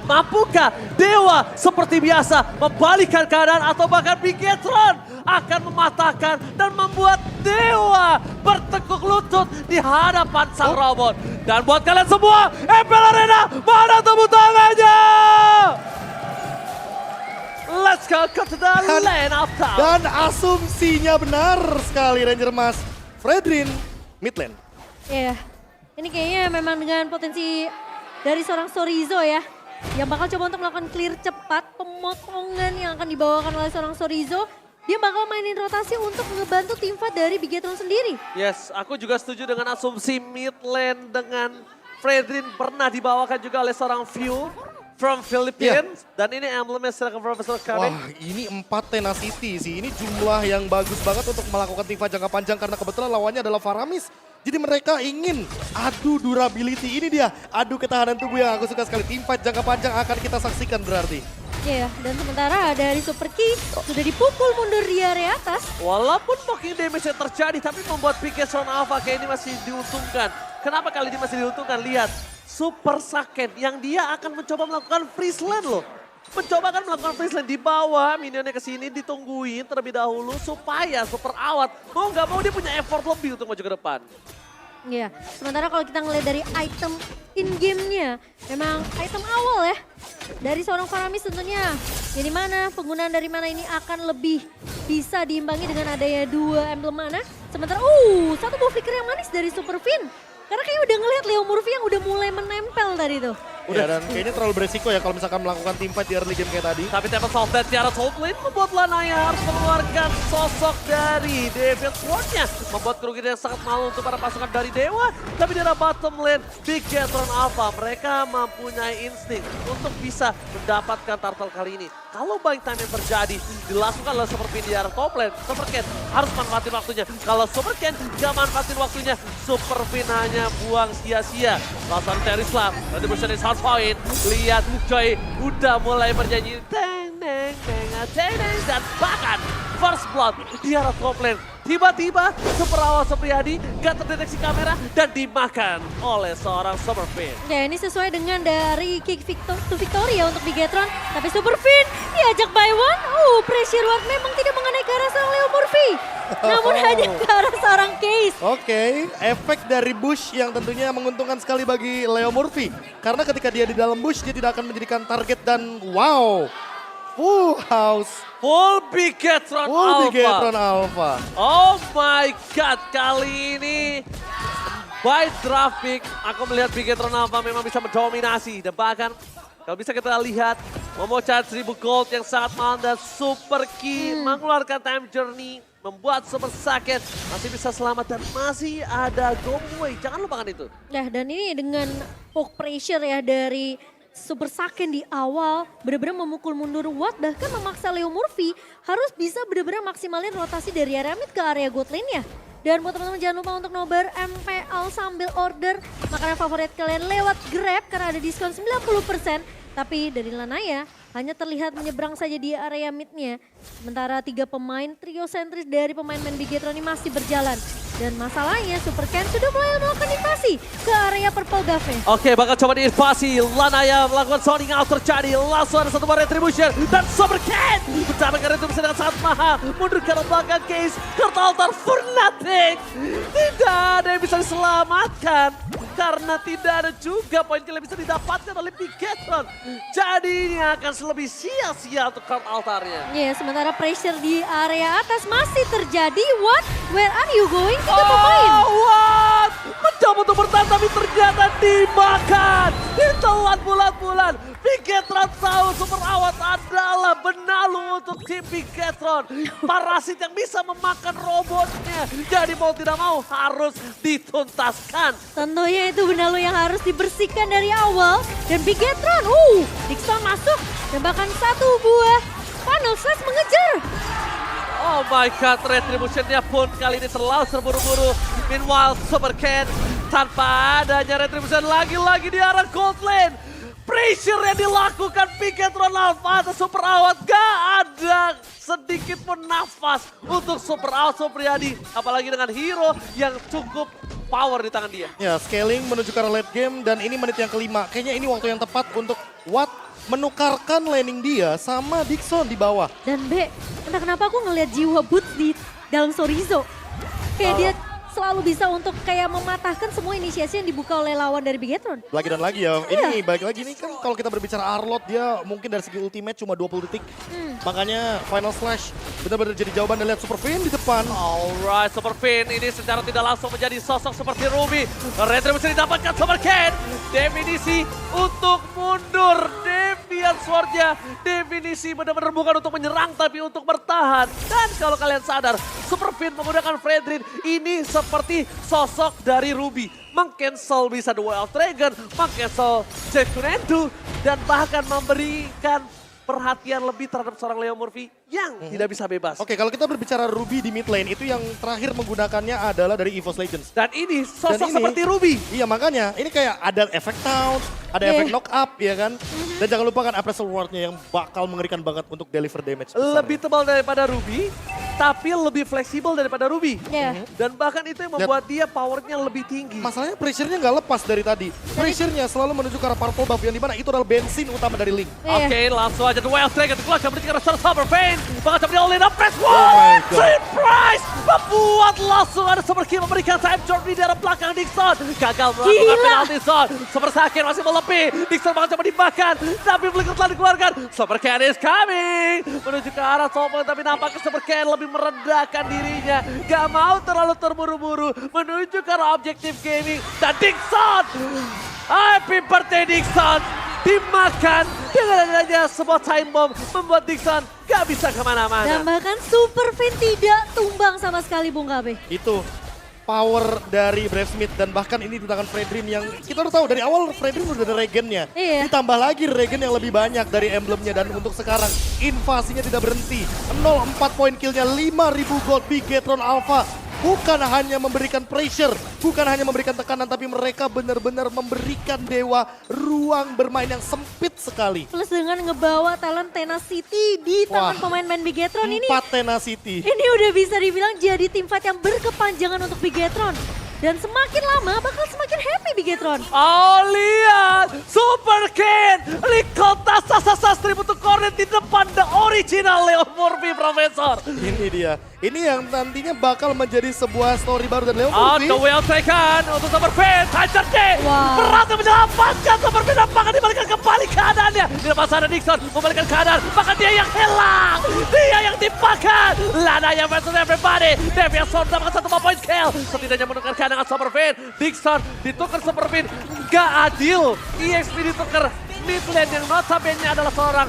Mampukah Dewa seperti biasa membalikkan keadaan atau bahkan Bigetron akan mematahkan dan membuat Dewa bertekuk lutut di hadapan sang robot. Dan buat kalian semua, MPL Arena, mana tepuk tangannya? Let's go to the lane of town. Dan asumsinya benar sekali Ranger Mas. Fredrin, mid lane. Iya, ini kayaknya memang dengan potensi dari seorang Sorizo ya. Yang bakal coba untuk melakukan clear cepat, pemotongan yang akan dibawakan oleh seorang Sorizo. Dia bakal mainin rotasi untuk ngebantu tim fight dari Bigetron sendiri. Yes, aku juga setuju dengan asumsi mid lane dengan Fredrin pernah dibawakan juga oleh seorang View from Philippines. Dan ini emblemnya silakan Profesor Karin. Wah, ini 4 tenacity sih. Ini jumlah yang bagus banget untuk melakukan teamfight jangka panjang karena kebetulan lawannya adalah Faramis. Jadi mereka ingin adu durability. Ini dia, adu ketahanan tubuh yang aku suka sekali. Teamfight jangka panjang akan kita saksikan berarti. Iya, dan sementara dari Super Key sudah dipukul mundur di area atas. Walaupun mocking damage yang terjadi, tapi membuat Bigetron Alpha kayak ini masih diuntungkan. Kenapa kali ini masih diuntungkan? Lihat, Super Saken yang dia akan mencoba melakukan freeze lane loh. Mencoba kan melakukan freeze lane di bawah, minionnya ke sini ditungguin terlebih dahulu supaya Super Awat mau nggak mau dia punya effort lebih untuk maju ke depan. Iya, sementara kalau kita ngeliat dari item in-game-nya, memang item awal ya. Dari seorang Faramis tentunya, jadi mana, penggunaan dari mana ini akan lebih bisa diimbangi dengan adanya 2 emblem mana. Sementara, satu buff flicker yang manis dari Super Fin. Karena kayaknya udah ngeliat Leo Murphy yang udah mulai menempel tadi tuh. Udah, dan kayaknya terlalu beresiko ya kalau misalkan melakukan teamfight di early game kayak tadi. Tapi Temple Soft dan Tiara Soul Blade membuat Lanaya harus mengeluarkan sosok dari David Sword-nya. Membuat kerugian yang sangat malu untuk para pasukan dari Dewa. Tapi di arah bottom lane, Bigetron Alpha mereka mempunyai insting untuk bisa mendapatkan turtle kali ini. Kalau buying time yang terjadi, dilakukan oleh Super Fin di arah top lane, Super Ken harus manfaatin waktunya. Kalau Super Ken gak manfaatin waktunya, Super Fin hanya buang sia-sia. Lawan Terislam, Retribution is hard point. Lihat Joy udah mulai bernyanyi. Teng, teng, teng, teng, teng. Dan bahkan first blood di arah top lane. Tiba-tiba Super Awal Supriyadi gak terdeteksi kamera dan dimakan oleh seorang Super Fin. Ya ini sesuai dengan dari kick to victory ya untuk Bigetron. Tapi Super Fin diajak by one. Pressure ward memang tidak mengenai ke arah seorang Leo Murphy. Namun hanya ke arah seorang Case. Oke, efek dari bush yang tentunya menguntungkan sekali bagi Leo Murphy. Karena ketika dia di dalam bush, dia tidak akan menjadikan target dan wow, full house. Full Bigetron Alpha. Bigetron Alpha. Oh my god, kali ini by draft pick, aku melihat Bigetron Alpha memang bisa mendominasi. Dan bahkan kalau bisa kita lihat, memocah 1000 gold yang sangat mahal dan Super Key mengeluarkan time journey. Membuat Super Saken masih bisa selamat dan masih ada Gomway. Jangan lupakan itu. Nah dan ini dengan poke pressure ya dari Super Saken di awal benar-benar memukul mundur Watt, bahkan memaksa Leo Murphy harus bisa benar-benar maksimalin rotasi dari area mid ke area god lane-nya. Dan buat teman-teman jangan lupa untuk nobar MPL sambil order makanan favorit kalian lewat Grab karena ada diskon 90%. Tapi dari Lanaya hanya terlihat menyeberang saja di area mid-nya. Sementara 3 pemain trio sentris dari pemain-pemain Bigetron ini masih berjalan. Dan masalahnya Super Ken sudah mulai melakukan invasi ke area purple buff-nya. Oke, bakal coba diinvasi. Lanaya melakukan zoning out terjadi. Langsung ada satu bar retribution. Dan Super Ken mendapatkan retribution dengan sangat mahal. Mundur ke belakang Case. Kartu altar for nothing. Tidak ada yang bisa diselamatkan. Karena tidak ada juga poin kill yang bisa didapatkan oleh Bigetron. Jadi ini akan lebih sia-sia untuk kartu altarnya. Ya, sementara pressure di area atas masih terjadi. What? Where are you going? Tiga pemain. What? Mencoba untuk bertahan tapi ternyata dimakan. Ditelan bulan-bulan. Bigetron tahu Super Awat adalah benalu untuk tim Bigetron. Parasit yang bisa memakan robotnya. Jadi mau tidak mau harus dituntaskan. Tentunya itu benalu yang harus dibersihkan dari awal. Dan Bigetron, Dixon masuk. Dan bahkan satu buah funnel slash mengejar. Oh my god, retributionnya pun kali ini terlalu terburu-buru. Meanwhile, Super Ken tanpa adanya retribution lagi-lagi di arah gold lane. Pressure yang dilakukan Bigetron Alpha atas Super Awat gak ada sedikit pun nafas untuk Super Awat Supriyadi. Apalagi dengan hero yang cukup power di tangan dia. Ya, scaling menuju ke arah late game dan ini menit yang kelima. Kayaknya ini waktu yang tepat untuk Watt menukarkan laning dia sama Dixon di bawah. Dan B, entah kenapa aku ngelihat jiwa Boots di dalam Sorizo. Kayak dia selalu bisa untuk kayak mematahkan semua inisiasi yang dibuka oleh lawan dari Bigetron. Lagi dan lagi ya, ini balik lagi nih kan kalau kita berbicara Arlott dia mungkin dari segi ultimate cuma 20 detik. Makanya Final Slash benar-benar jadi jawaban dan lihat Super Vayne di depan. Alright, Super Vayne ini secara tidak langsung menjadi sosok seperti Ruby. Retribution didapatkan Super Ken. Definisi untuk mundur. Deviant Sword-nya. Definisi benar-benar bukan untuk menyerang tapi untuk bertahan. Dan kalau kalian sadar, Super Vayne menggunakan Fredrin ini seperti sosok dari Ruby. Meng-cancel bisa The Wild Dragon, meng-cancel Jack Kunendu, dan bahkan memberikan perhatian lebih terhadap seorang Leo Murphy yang tidak bisa bebas. Oke, kalau kita berbicara Ruby di mid lane itu yang terakhir menggunakannya adalah dari EVOS Legends. Dan ini sosok Dan ini- seperti Ruby. Iya makanya, ini kayak ada efek taunt, ada efek knock up ya kan. Dan jangan lupa kan Appraisal Ward-nya yang bakal mengerikan banget untuk deliver damage. besar. Lebih tebal daripada Ruby, tapi lebih fleksibel daripada Ruby. Ya. Dan bahkan itu yang membuat dia powernya lebih tinggi. Masalahnya pressure-nya nggak lepas dari tadi. Pressure-nya selalu menuju ke arah purple buff yang dimana itu adalah bensin utama dari Link. Iya. Oke, langsung aja The Wild Dragon keluar berarti karena Super Vayne. Bahkan sampai all in up press my one. God. Surprise! Membuat langsung ada Super Kill memberikan time journey di arah belakang Dixon. Gagal melakukan Gila. penalty zone. Super Sakin masih melebih. Dixon bakal coba dimakan. Tapi Flicker telah dikeluarkan. Super Ken is coming. Menuju ke arah Sopon tapi nampaknya Super Ken lebih merendahkan dirinya. Gak mau terlalu terburu-buru. Menuju ke arah objektif gaming. Dan Dixon! Happy birthday Dixon! Dimakan dengan adanya sebuah time bomb membuat Dixon gak bisa Dan kemana-mana. bahkan Super Vayne tidak tumbang sama sekali Bung KB. Itu power dari Brave Smith dan bahkan ini di tangan Fredrin yang kita udah tahu dari awal Fredrin udah ada regennya. Iya. Ditambah lagi regen yang lebih banyak dari emblemnya dan untuk sekarang invasinya tidak berhenti. 0-4 poin killnya 5.000 gold Bigetron Alpha. Bukan hanya memberikan pressure, bukan hanya memberikan tekanan, tapi mereka benar-benar memberikan Dewa ruang bermain yang sempit sekali. Plus dengan ngebawa talent Tenacity di tangan Wah. pemain-pemain Bigetron ini. 4 Tenacity. Ini udah bisa dibilang jadi tim fight yang berkepanjangan untuk Bigetron. Dan semakin lama bakal semakin happy Bigetron. Oh lihat, Super Ken, Likota Sasastri untuk Cornet di depan the original Leo Murphy Profesor. Ini dia. Ini yang nantinya bakal menjadi sebuah story baru dan Leo On Murphy. the wheel taken untuk Super Ken, Tiger D Wow. berhasil menyelamatkan Super Ken dan bahkan dibalikan kembali keadaannya. Di depan sana Dixon membalikan keadaan, bahkan dia yang hilang, dia yang dipakan. Lanaya versus everybody, Deviant Sword mendapatkan 1 point kill. Setidaknya menukarkan dengan Super Ken, Dixon ditukar Super Ken, gak adil. EXP ditukar mid lane yang notabene adalah seorang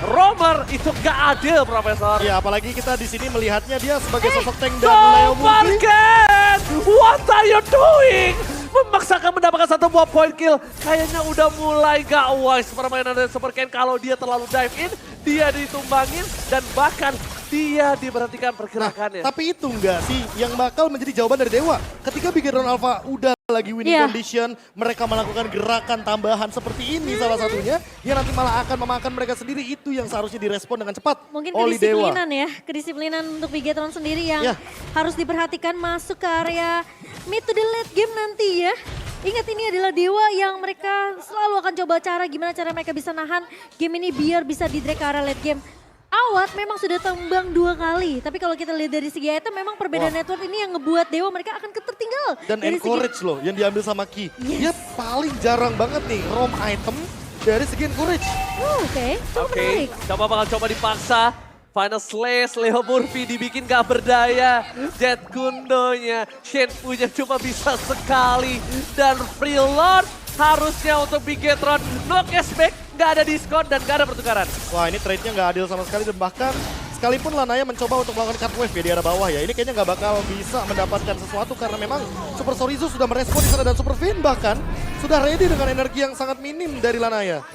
roamer, itu gak adil Profesor. Ya apalagi kita di sini melihatnya dia sebagai sosok tank dan Leo Super Murphy. Ken, what are you doing? Memaksakan mendapatkan 1 buah point kill. Kayaknya udah mulai gak wise permainan dari Super Ken. Kalau dia terlalu dive in, dia ditumbangin dan bahkan dia diberhentikan pergerakannya. Tapi itu enggak sih yang bakal menjadi jawaban dari Dewa. Ketika Bigetron Alpha udah lagi winning Iya. condition, mereka melakukan gerakan tambahan seperti ini salah satunya, yang nanti malah akan memakan mereka sendiri. Itu yang seharusnya direspon dengan cepat Mungkin oleh Dewa. kedisiplinan ya, kedisiplinan untuk Bigetron sendiri yang Ya. harus diperhatikan masuk ke area mid to the late game nanti ya. Ingat ini adalah Dewa yang mereka selalu akan coba cara gimana cara mereka bisa nahan game ini biar bisa di-drag ke arah late game. Awat memang sudah tembang 2 kali, tapi kalau kita lihat dari segi item memang perbedaan Wah. network ini yang ngebuat Dewa mereka akan ketertinggal. Dan dari segi- encourage loh yang diambil sama Ki. Yes. Dia paling jarang banget nih roam item dari segi encourage. Oke, cukup Oke, menarik. coba bakal coba dipaksa. Final Slash, Leo Murphy dibikin gak berdaya. Jet Kundonya, Shenfu-nya cuma bisa sekali. Dan Free Lord harusnya untuk Bigetron. No cashback, gak ada diskon dan gak ada pertukaran. Wah ini trade-nya nggak adil sama sekali dan bahkan sekalipun Lanaya mencoba untuk melakukan cut wave ya di arah bawah ya. Ini kayaknya nggak bakal bisa mendapatkan sesuatu karena memang Super Sorizo sudah merespon di sana dan Super Vayne bahkan sudah ready dengan energi yang sangat minim dari Lanaya.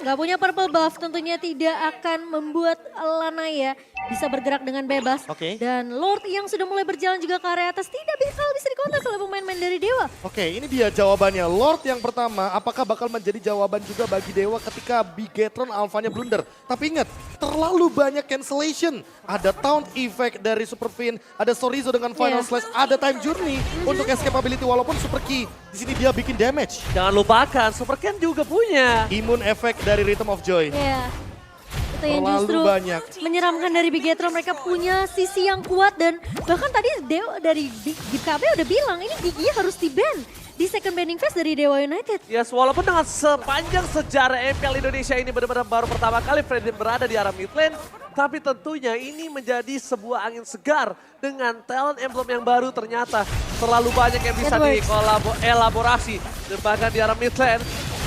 Gak punya purple buff tentunya tidak akan membuat Lanaya bisa bergerak dengan bebas. Oke. Dan Lord yang sudah mulai berjalan juga ke area atas tidak bisa dikontak oleh pemain-pemain dari Dewa. Oke, ini dia jawabannya. Lord yang pertama, apakah bakal menjadi jawaban juga bagi Dewa ketika Bigetron Alpha-nya blunder? Tapi ingat, terlalu banyak cancellation. Ada Taunt Effect dari Super Fin, ada Sorizo dengan Final Iya. Slash, ada Time Journey untuk escapability walaupun Super Key. Di sini dia bikin damage. Jangan lupakan, Super Ken juga punya. Immune Effect dari Rhythm of Joy. Ya. Itu yang Terlalu justru banyak. menyeramkan dari Bigetron. Mereka punya sisi yang kuat dan bahkan tadi Dewa dari BKB udah bilang ini Gigi harus di-ban di second banning phase dari Dewa United. Yes, walaupun dengan sepanjang sejarah MPL Indonesia ini benar-benar baru pertama kali Freddy berada di arah mid lane, tapi tentunya ini menjadi sebuah angin segar dengan talent emblem yang baru ternyata terlalu banyak yang bisa It works. dielaborasi dan bahkan di arah mid lane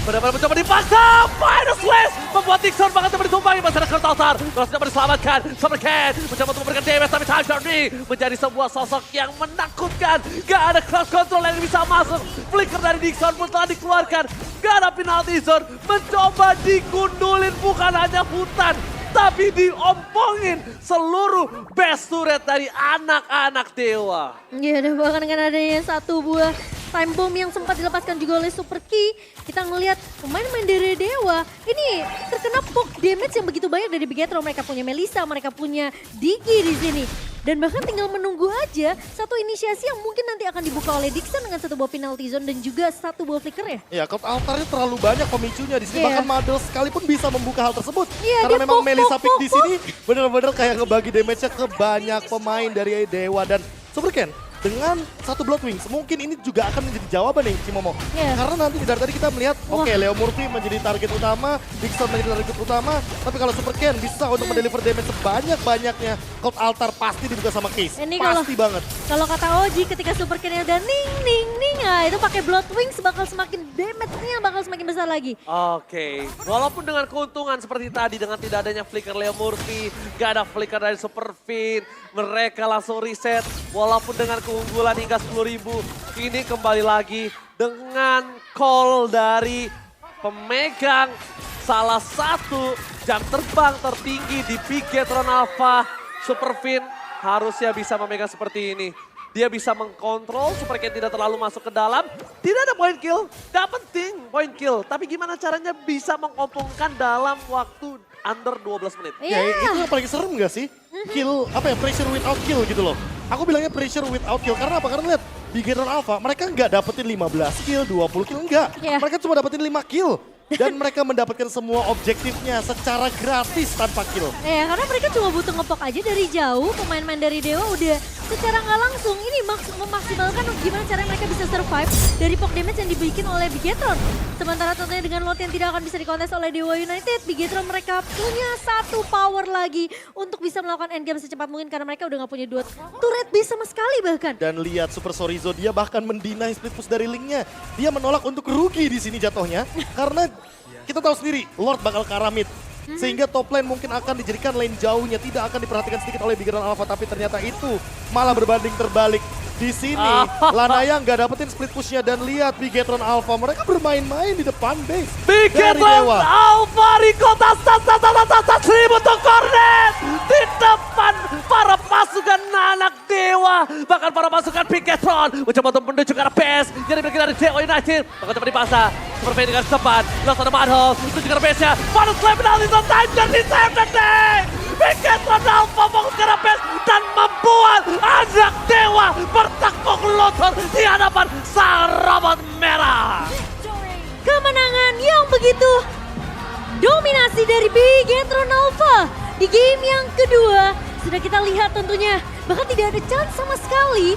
benar-benar mencoba dipaksa, Final Slash membuat Dixon bahkan coba ditumpangi masalah Kertaltar, terus dapat diselamatkan, Super Ken mencoba untuk memberikan damage tapi Time Journey menjadi sebuah sosok yang menakutkan, gak ada cross control yang bisa masuk, flicker dari Dixon pun telah dikeluarkan, gak ada penalty zone, mencoba digundulin bukan hanya hutan, tapi diompongin seluruh best turret dari anak-anak Dewa. Iya, dan bahkan dengan adanya satu buah time bomb yang sempat dilepaskan juga oleh Super Key, kita ngelihat pemain-pemain dari Dewa ini terkena poke damage yang begitu banyak dari Bigetron. Mereka punya Melissa, mereka punya Digi di sini. Dan bahkan tinggal menunggu aja satu inisiasi yang mungkin nanti akan dibuka oleh Dixon dengan satu buah penalty zone dan juga satu buah flicker ya. Ya, Cloud Altarnya terlalu banyak pemicunya di sini. Iya. Bahkan Madel sekalipun bisa membuka hal tersebut. Iya, Karena dia memang poke, Melissa poke, Pick di poke, sini bener-bener kayak ngebagi damage-nya ke banyak pemain dari Dewa. Dan Super Ken dengan satu Blood Wings, mungkin ini juga akan menjadi jawaban nih Cimomo. Iya. Karena nanti dari tadi kita melihat, Wah. oke, Leo Murphy menjadi target utama, Dixon menjadi target utama. Tapi kalau Super Ken bisa untuk mendeliver damage sebanyak-banyaknya, Cloud Altar pasti dibuka sama Case. Ini Pasti banget. Kalau kata Oji ketika Super Ken udah ning, nah itu pakai Blood Wings bakal semakin damage-nya bakal semakin besar lagi. Oke, walaupun dengan keuntungan seperti tadi dengan tidak adanya flicker Leo Murphy, gak ada flicker dari Super Fin, mereka langsung reset walaupun dengan keunggulan hingga 10.000. Ini kembali lagi dengan call dari pemegang salah satu jam terbang tertinggi di Bigetron Alpha. Super Fin harusnya bisa memegang seperti ini. Dia bisa mengkontrol Super Ken tidak terlalu masuk ke dalam. Tidak ada point kill, gak penting point kill. Tapi gimana caranya bisa mengompongkan dalam waktu under 12 menit. Ya Iya. itu yang paling serem gak sih? Kill, apa ya, pressure without kill gitu loh. Aku bilangnya pressure without kill, karena apa? Karena lihat, Bigetron Alpha, mereka nggak dapetin 15 kill, 20 kill, enggak. Iya. Mereka cuma dapetin 5 kill. Dan mereka mendapatkan semua objektifnya secara gratis tanpa kill. Karena mereka cuma butuh ngepok aja dari jauh, pemain-pemain dari Dewa udah secara nggak langsung ini memaksimalkan gimana cara mereka bisa survive dari poke damage yang dibikin oleh Bigetron. Sementara tentunya dengan lot yang tidak akan bisa dikontes oleh Dewa United, Bigetron mereka punya satu power lagi untuk bisa melakukan endgame secepat mungkin karena mereka udah nggak punya dua turret base sama sekali bahkan. Dan lihat Super Sorizo, dia bahkan mendinai split push dari Link-nya. Dia menolak untuk rugi di sini jatuhnya. Karena kita tahu sendiri, Lord bakal ke arah mid. Sehingga top lane mungkin akan dijadikan lane jauhnya. Tidak akan diperhatikan sedikit oleh Bigetron Alpha. Tapi ternyata itu malah berbanding terbalik. Di sini, Lanaya nggak dapetin split pushnya. Dan lihat Bigetron Alpha, mereka bermain-main di depan base. dari Bigetron Dewa. Alpha Rico tas 1000 untuk Cornet di depan para pasukan anak Dewa, bahkan para pasukan Bigetron mencoba untuk menuju ke arah base yang dimiliki dari Dewa United, bahkan coba dipaksa Super Fan dengan cepat langsung ada Madhouse menuju ke arah base-nya, Madhouse slam penalti on time dan di save the day. Bigetron Alpha fokus ke arah base dan membuat anak Dewa bertekuk lutut di hadapan sang robot merah. Kemenangan yang begitu dominasi dari Bigetron Alpha di game yang kedua. Sudah kita lihat tentunya bahkan tidak ada chance sama sekali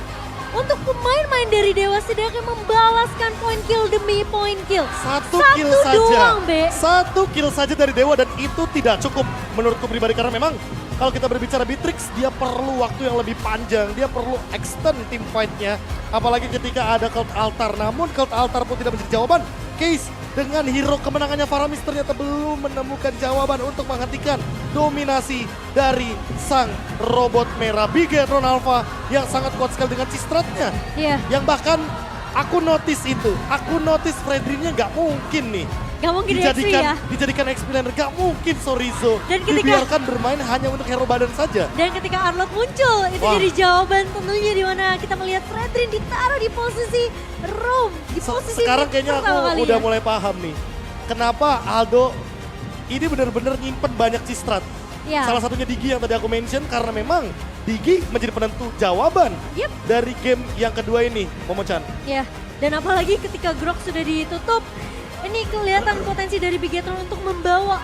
untuk pemain-pemain dari Dewa sedangkan membalaskan point kill demi point kill. Satu kill saja. Doang, Be. Satu kill saja dari Dewa dan itu tidak cukup menurutku pribadi karena memang kalau kita berbicara Bitrix dia perlu waktu yang lebih panjang, dia perlu extend team fight-nya apalagi ketika ada Cloud Altar. Namun Cloud Altar pun tidak menjadi jawaban. Case dengan hero kemenangannya Faramis ternyata belum menemukan jawaban untuk menghentikan dominasi dari sang robot merah Bigetron Alpha yang sangat kuat sekali dengan C-Stratnya. Iya. Yang bahkan aku notice itu, aku notice Fredrinnya nggak mungkin nih Gak mungkin di XP ya. dijadikan XP laner, gak mungkin Sorizo Dan ketika- dibiarkan bermain hanya untuk hero badan saja. Dan ketika Arlott muncul, itu Wah. jadi jawaban tentunya di mana kita melihat Fredrin ditaruh di posisi roam, di posisi Sekarang mid kayaknya pertama aku kali udah ya. mulai paham nih. Kenapa Aldo ini benar-benar nyimpen banyak cistrat. Ya. Salah satunya Digi yang tadi aku mention karena memang Digi menjadi penentu jawaban Yep. dari game yang kedua ini, Momo-chan. Ya, dan apalagi ketika Grok sudah ditutup, ini kelihatan potensi dari Bigetron untuk membawa